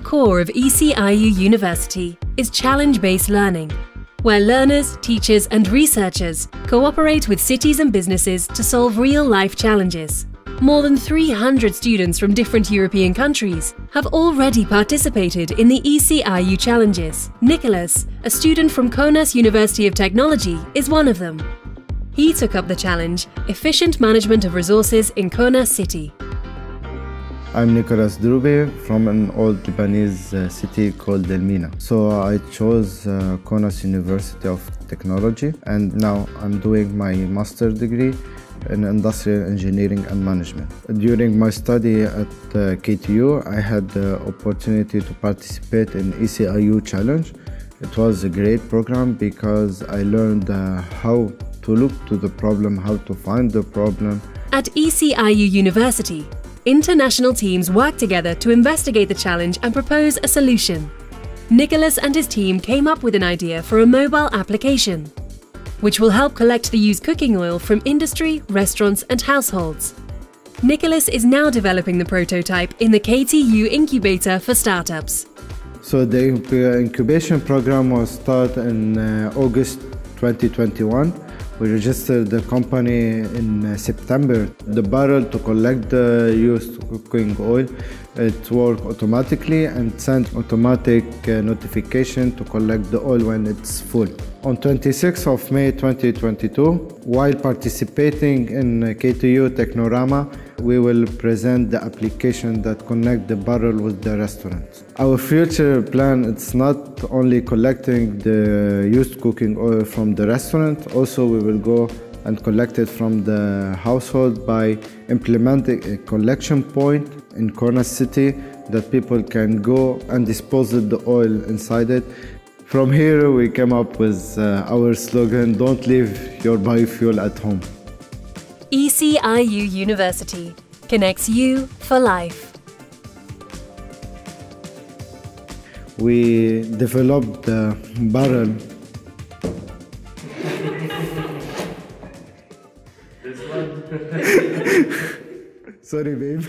core of ECIU University is challenge-based learning, where learners, teachers and researchers cooperate with cities and businesses to solve real-life challenges. More than 300 students from different European countries have already participated in the ECIU challenges. Nicolas, a student from Kaunas University of Technology, is one of them. He took up the challenge, Efficient Management of Resources in Kaunas City. I'm Nicolas Drouby from an old Lebanese city called Delmina. So I chose Kaunas University of Technology, and now I'm doing my master's degree in industrial engineering and management. During my study at KTU, I had the opportunity to participate in ECIU Challenge. It was a great program because I learned how to look to the problem, how to find the problem. At ECIU University, international teams work together to investigate the challenge and propose a solution. Nicolas and his team came up with an idea for a mobile application, which will help collect the used cooking oil from industry, restaurants and households. Nicolas is now developing the prototype in the KTU incubator for startups. So the incubation program was started in August 2021. We registered the company in September. The barrel to collect the used cooking oil, it works automatically and sends automatic notification to collect the oil when it's full. On 26th of May 2022, while participating in KTU Technorama, we will present the application that connects the barrel with the restaurant. Our future plan is not only collecting the used cooking oil from the restaurant, also we will go and collect it from the household by implementing a collection point in Kaunas city that people can go and dispose of the oil inside it. From here we came up with our slogan, "Don't leave your biofuel at home." ECIU University connects you for life. We developed the barrel. This one? Sorry, babe.